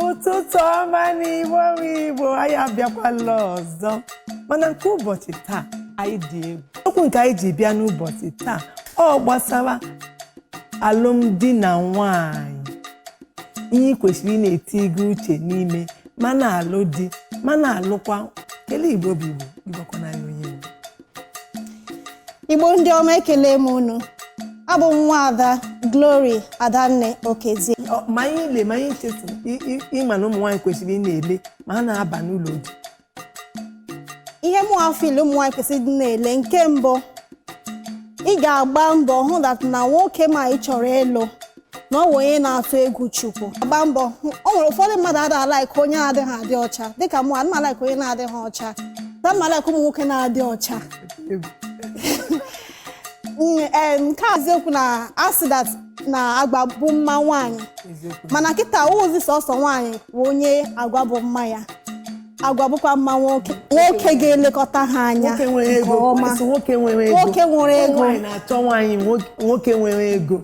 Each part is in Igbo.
Ụtụtụ ọma n'Igbo anyị abịakwala ọzọ. Mana nke ụbọchị taa anyị dị egwu. Okwu nke anyị ji bịa n'ụbọchị taa ọ gbasara alụmdi na nwanyị. Ihe kwesịrị ị na-eti gị uche n'ime mana alụ di mana alụkwa kele Igbo bụ Igbo na onye Igbo ndị ọma ekele m unu. Abụ m Nwaada Glory Adanne Okezi. ma anyị chetu ịma na ụmụ nwaanyị kwesịrị ị na-ele ma ha na-aba n'ụlọ di. Ihe mụ afịl ụmụ nwaanyị kwesịrị ịdị na-ele, nke mbụ ị ga-agba mbọ hụ na nwoke ma ị chọrọ ịlụ na ọ bụ onye na-atụ egwu Chukwu. Agba mbọ. O nwere ụfọdụ mmadụ ada alaik onye na-adịghị adị ọcha, dịka mụ ana m alaik onye na-adịghị ọcha, na m alaik ụmụ nwoke na-adị ọcha. Nke a eziokwu na asị that na agwa bụ mma nwaanyị, mana kịta ozi sọsọ nwaanyị bụ onye agwa bụ mma ya, agwa bụkwa mma nwoke ga-elekọta ha anya nwoke nwere ego. nwoke nwere ego nwaanyị na-achọ nwaanyị nwoke nwere ego.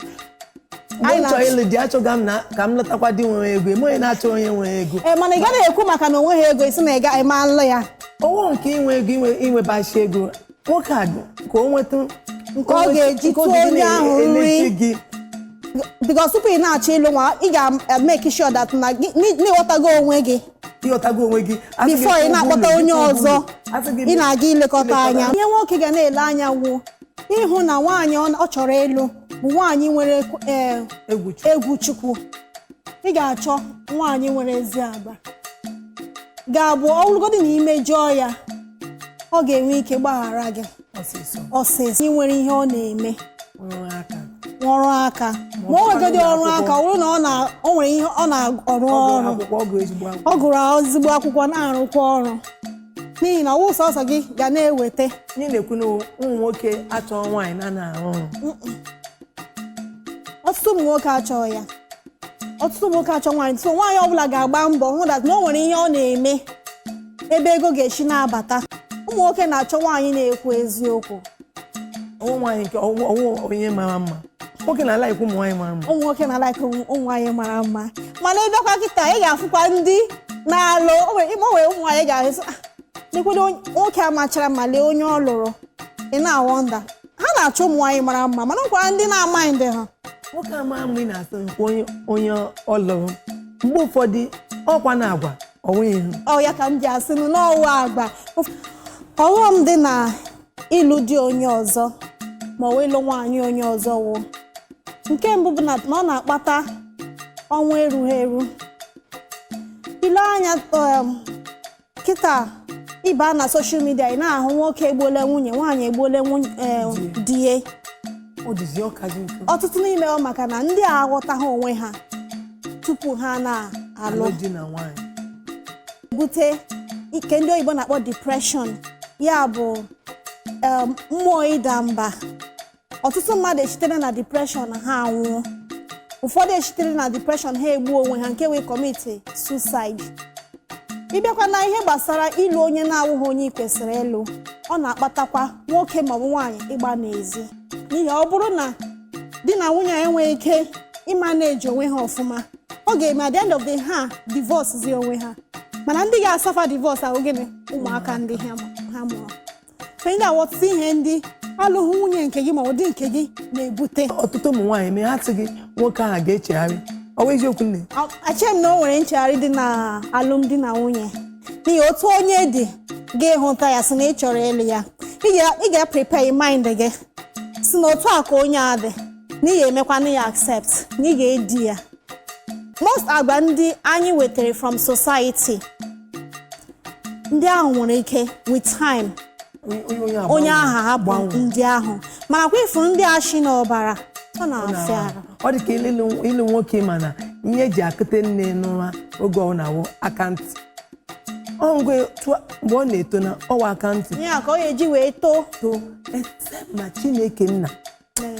Mgbe m chọrọ ịlụ di achọga m ka m lọtakwa di nwere ego. Eme onye na-achọ onye nwere ego. Mana ị gaghị ekwu maka na onweghị ego isi na ị ga eme alụ ya. Owo nke inwe ego inwebachi ego nwoke a ka o nweta nke ọ ga-eji tụọ onye ahụ nri. Because tupu ị na-achọ ịlụ nwa ị ga-make sure that na ịghọtago onwe gị before ị na-akpọta onye ọzọ ị na-aga ilekọta anya. Ihe nwoke ga na-ele anya wụ ịhụ na nwaanyị ọ chọrọ ịlụ bụ nwaanyị nwere egwu Chukwu. Ị ga-achọ nwaanyị nwere ezi agba ga-abụ ọbụlụgodị na imejọọ ya ọ ga-enwe ike gbaghara gị ọsịsọ. Ị nwere ihe ọ na-eme ọrụ aka ma o nwegodi ọrụ aka ọ bụrụ na o nwere ihe ọ na-arụ ọrụ, ọ gụrụ ezigbo akwụkwọ na-arụkwa ọrụ, n'ihi na ọwụ sọsọ gị ga na-eweta. Ihe na-ekwu na ụmụ nwoke achọghị nwaanyị na-arụ ọrụ. Ọtụtụ ụmụ nwoke achọghị ya, ọtụtụ ụmụ nwoke achọ nwaanyị. So nwaanyị ọbụla ga-agba mbọ hụ na o nwere ihe ọ na-eme ebe ego ga-esi na-abata. Ụmụ nwoke na-achọ nwaanyị na-ekwu eziokwu. Nwaanyị nke onye mara mma. Nwoke na-alaik ụmụ nwaanyị mara mma. Ụmụ nwoke na-alaik ụmụ nwaanyị mara mma. Mana ịbịakwa kịta ị ga-afụkwa ndị na-alụ onwere ụmụ nwaanyị ga-ahụ n'ekwedo nwoke amachara ma lee onye ọ lụrụ, ị na-awọnda. Ha na-achọ ụmụ nwaanyị mara mma, mana nkwara ndị na-amaghị ndị ha. Nwoke ama mgbe ị na-asọ nke onye ọ lụrụ mgbe ụfọdụ ọkwa na agwa onweghị ihu. Ọ ya ka m ji asị n'ọwa agba. Ọghọm dị na ịlụ di onye ọzọ ma ọ wee ịlụ nwaanyị onye ọzọ wụ nke mbụ bụ na ọ na-akpata ọnwụ erughị eru. Ile anya kịta ịba na soshal midia ị na-ahụ nwoke egbuola nwunye, nwaanyị egbuola di ya. Ọtụtụ n'ime ọ maka na ndị a aghọtaghị onwe ha tupu ha na-alụ di na nwaanyị. Bute ike ndị oyibo na-akpọ depression, ya bụ mmụọ ịda mba. Ọtụtụ mmadụ esitere na depression ha anwụọ, ụfọdụ esitere na depression ha egbuo onwe ha nke wee commit suicide. Ịbịakwa na ihe gbasara ịlụ onye na-awụghị onye ị kwesịrị ịlụ, ọ na-akpatakwa nwoke maọbụ nwaanyị ịgba n'ezi, n'ihi ọ bụrụ na di na nwunye enweghị ike ịmaneji onwe ha ọfụma, ọ ga-eme at the end of the ha divorce zi onwe ha. Mana ndị ga-asafa divorce ahụ gịnị? Ụmụaka ndị ha mụrụ. Ị ga-aghọta ihe ndị alụghị nwunye nke gị ma ụdị nke gị na-ebute. Ọtụtụ ụmụ nwaanyị mee ha sị gị nwoke ahụ ga-echegharị. Ọ bụ eziokwu nne? Eche m na o nwere nchegharị dị na alụmdi na nwunye, n'ihi otu onye dị ga-ehụta ya sị na ị chọrọ ịlụ ya. Ị ga-prepare mind gị si na otu a ka onye a dị, na ị ga-emekwa na ya accept na ị ga-edi ya. Most agba ndị anyị wetara from society, ndị ahụ nwere ike with time onye aha ha bụ ndị ahụ, mana kwa ifuru ndị achị n'ọbara ọ na-afịa arụ. Ọ dị ka ịlụ nwoke mana ihe eji akụte nne n'ụra oge ọ na-awụ akantị. Mgbe ọ na-eto na ọwa akantị ya ka ọ ga-eji wee too ma Chineke nna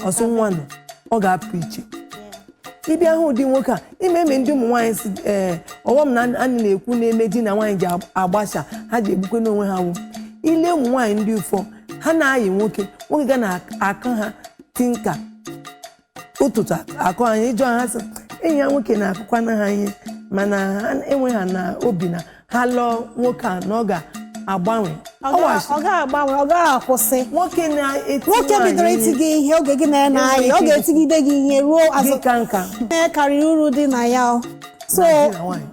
ọsọ nwa nọ ọ ga-apụ iche. Ịbịa hụ ụdị nwoke a ime ndị ụmụ nwaanyị si ọghọm na anyị na-ekwu na-eme di na nwaanyị ji agbasa ha ji egbukwe n'onwe ha wụ ile ụmụ nwaanyị ndị ụfọ ha na-ayị nwoke ga na-akụ ha tinka ụtụtụ akụ anyị ịjụ ha sị enyi ya nwoke na-akụkwana ha ihe mana ha enwe ha na obi na ha lụọ nwoke a na ọ ga-agbanwe. ọ ga-agbanwe, ọ ga-akwụsị. Nwoke na-eti nwoke bidoro iti gị ihe oge gị na-aya, ọ ga-etigide gị ihe ruo azụ nka ihe karịrị uru dị na ya. So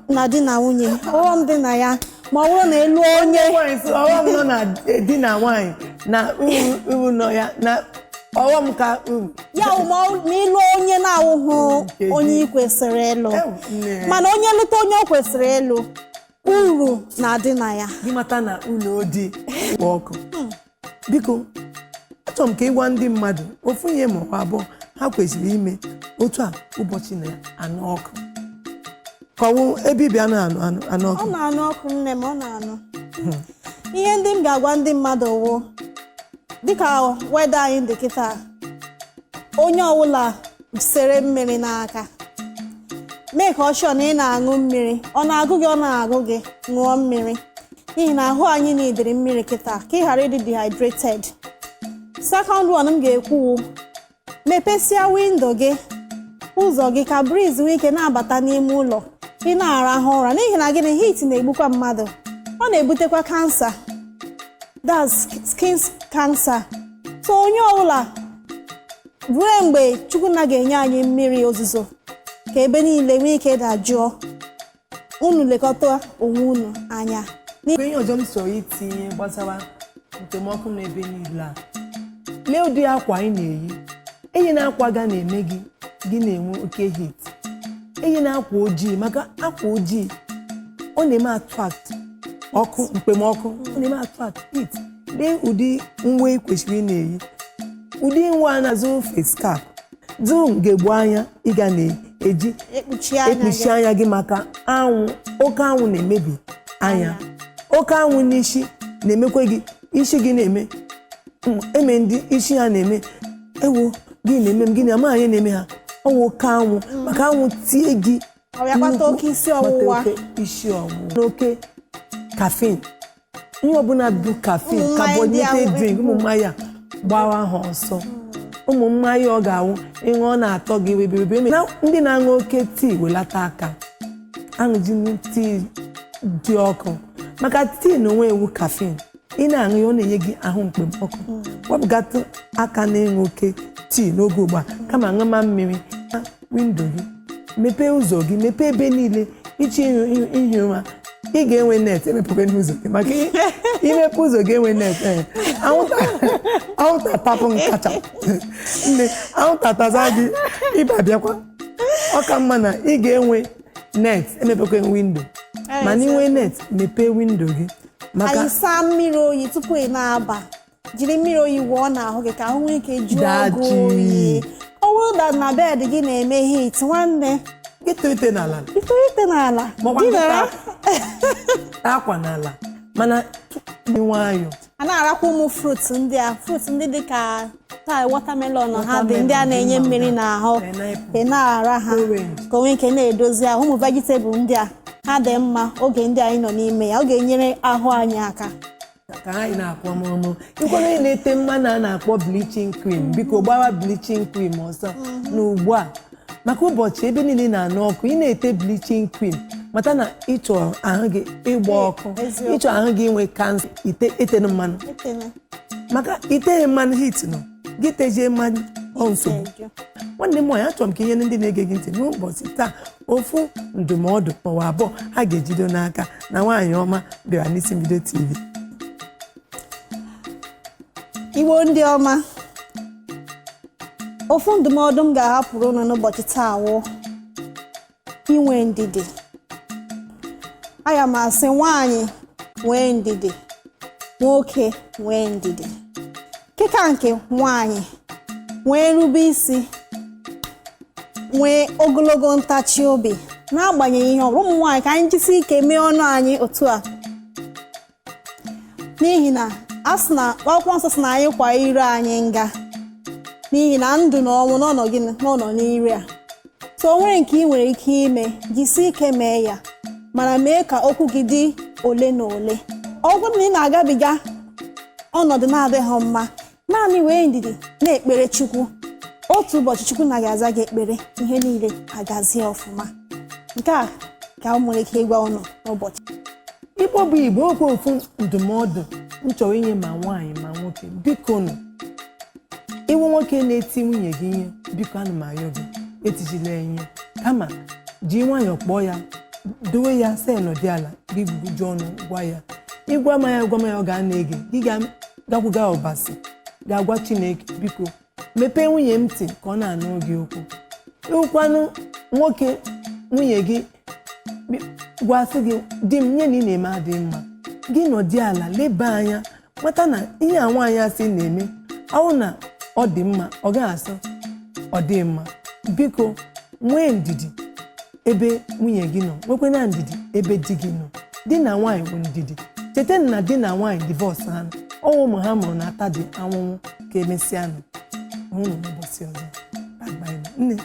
na di na nwunye ọghọm dị na ya ma ọ bụrụ na elu onye ọghọm nọ na di na nwaanyị na uru nọ ya na ọghọm ka uru ya ma ịlụ onye na-awụghụ onye ị kwesịrị ịlụ, mana onye lụta onye ọ kwesịrị ịlụ uru na-adị na ya. gị mata na ụlọ dị kpọ ọkụ. Biko achọrọ m ka ịgwa ndị mmadụ ofu ihe ma ọ abụọ ha kwesịrị ime otu a ụbọchị na-anụ ọkụ. Kọwụ ebe ịbịa na-anụ ọkụ. Ọ na-anụ ọkụ nne m, ọ na-anụ. Ihe ndị m ga-agwa ndị mmadụ wụ dịka weda anyị dị kịta, onye ọbụla sere mmiri n'aka, mee ka ọ chọọ na ị na-aṅụ mmiri, ọ na-agụ gị, ọ na-agụ gị, ṅụọ mmiri, n'ihi na ahụ anyị na-edere mmiri kịta ka ị ghara ịdị dehydrated. Second one m ga-ekwu, mepesịa windo gị, ụzọ gị, ka breeze nwee ike na-abata n'ime ụlọ, ị na-arahụ ụra, n'ihi na gịnị, heat na-egbukwa mmadụ, ọ na-ebutekwa kansa, that's skin cancer. So onye ọbụla ruo mgbe Chukwu na ga-enye anyị mmiri ozuzo ka ebe niile nwee ike dajụọ, unu lekọta onwe unu anya. Ihe ọzọ m chọrọ itinye gbasara ntemọkụ n'ebe niile a, lee ụdị akwa anyị na-eyi. Eyi na akwa ga na-eme gị na-enwe oke heat. Eyi na akwa ojii, maka akwa ojii ọ na-eme attract ọkụ, mkpemọkụ, ọ na-eme attract heat. Lee ụdị nwa kwesịrị na-eyi, ụdị nwa a na-azụ face cap dum ga-egbu anya, ị ga na-eji ekpuchi anya gị maka anwụ. Oke anwụ na-emebi anya, oke anwụ n'isi na-emekwa gị isi gị na-eme eme ndị isi ha na-eme ewo gị na-eme m, gị na amaghị na-eme ha ọnwụ oke anwụ, maka anwụ tie gị oke isi ọwụwa, n'oke caffeine. Ihe ọbụla bụ caffeine, carbonated drink, ụmụ mmanya gbawa ha ọsọ. Ụmụ mmanya ọ ga-awụ ịṅụ ọ na-atọ gị webebe. Na ndị na-aṅụ oke tii welata aka, aṅụji tii dị ọkụ, maka tii na onwe ewu caffeine. Ị na-aṅụ ya ọ na-enye gị ahụ mkpemọkụ. Wepụgatụ aka na-ịṅụ oke tii n'oge ugbu a, kama aṅụma mmiri na windo gị, mepee ụzọ gị, mepee ebe niile. Ichi ihi ụra, ị ga-enwe net emepụkwa n'ụzọ gị, maka imepe ụzọ ga-enwe net. Anwụnta tapụ nkacha nne anwụnta taza gị ịba bịakwa. Ọ ka mma na ị ga-enwe net emepekwa windo, ma n'inwe net mepee windo gị. Anyị saa mmiri oyi tupu ị na-aba, jiri mmiri oyi wụọ n'ahụ gị ka ahụ nwee ike jụọ gị oyi. Ọ bụrụ na bed gị na-eme heat, nwanne gị tụrịte n'ala, akwa n'ala, mana nwayọ a na-arakwa ụmụ fruits ndị dị ka watermelon, ha dị ndị a na-enye mmiri n'ahụ, ị na-ara ha ka o nwee ike na-edozi ahụ. Ụmụ vegetable ndị a, ha dị mma oge ndị anyị nọ n'ime ya, ọ ga-enyere ahụ anyị aka. Ka anyị na-akpọ mụrụ ịkwanye na-ete mmanụ a na-akpọ bleaching cream, biko gbawa bleaching cream ọsọ n'ugbu a, maka ụbọchị ebe niile na-anụ ọkụ. Ị na-ete bleaching cream, mata na ịchọ ahụ gị ịgba ọkụ, ịchọ ahụ gị inwe kansa, etena mmanụ, maka iteghị mmanụ hit nọ gị tejie mmanụ ọ nsogbu. Nwanne m nwaanyị, achọrọ m ka ihe ndị na-ege gị ntị n'ụbọchị taa ofu ndụmọdụ maọbụ abụọ ha ga-ejido n'aka na nwaanyị ọma bịara n'isi mbido TV. Igbo ndị ọma, ofu ndụmọdụ m ga-ahapụrụ unu n'ụbọchị taa wụ inwe ndidi. Aga m asị nwaanyị nwee ndidi, nwoke nwee ndidi. Kịka nke nwaanyị nwee nrube isi, nwee ogologo ntachi obi n'agbanyeghị ihe ọbụla. Ụmụ nwaanyị ka anyị jisi ike mee ọnụ anyị otu a, n'ihi na a sị na akwụkwọ nsọ sị na anyị kwa ire anyị nga, n'ihi na ndụ na ọnwụ n'ọnọ n'ire a. So o nwere nke ị nwere ike ime, jisi ike mee ya, mana mee ka okwu gị dị ole na ole. Ọ bụrụ na ị na-agabiga ọnọdụ na-adịghị mma, naanị wee ndidi na-ekpere Chukwu. Otu ụbọchị Chukwu na-aza gị ekpere, ihe niile agazie ọfụma. Nke a ka ụmụ nwere ike ịgwa ụnụ n'ụbọchị? Igbo bụ Igbo, okwu ofu ndụmọdụ m chọrọ inye ma nwaanyị ma nwoke. Biko nụ, iwu nwoke na-eti nwunye gị ihe, biko ana m arịọ gị etijila enye, kama ji nwayọọ kpọọ ya, dowe ya se nọdị ala, gị gbuju ọnụ gwa ya. Ịgwa ma ya ọ ga-ana-ege, gị ga-gakwuga ọbasi, ga-agwa Chineke, biko mepee nwunye m ntị ka ọ na-anụ gị okwu. Ịhụkwanụ nwoke nwunye gị gwasị gị, di m nye na ị na-eme adịghị mma, gị nọdị ala leba anya mata na ihe a nwaanyị asị na-eme ọwụ na ọ dị mma, ọ gaghị asọ ọ dị mma. Biko nwee ndidi ebe nwunye gị nọ, nwekwana ndidi ebe di gị nọ. Di na nwaanyị bụ ndidi. Cheta na di na nwaanyị divorce ha, ọnwụ ụmụ ha mụrụ na-ata dị anwụnwụ ka emesịa nụ. Hụ n'ụbọchị ọzọ. Bye bye. Nne.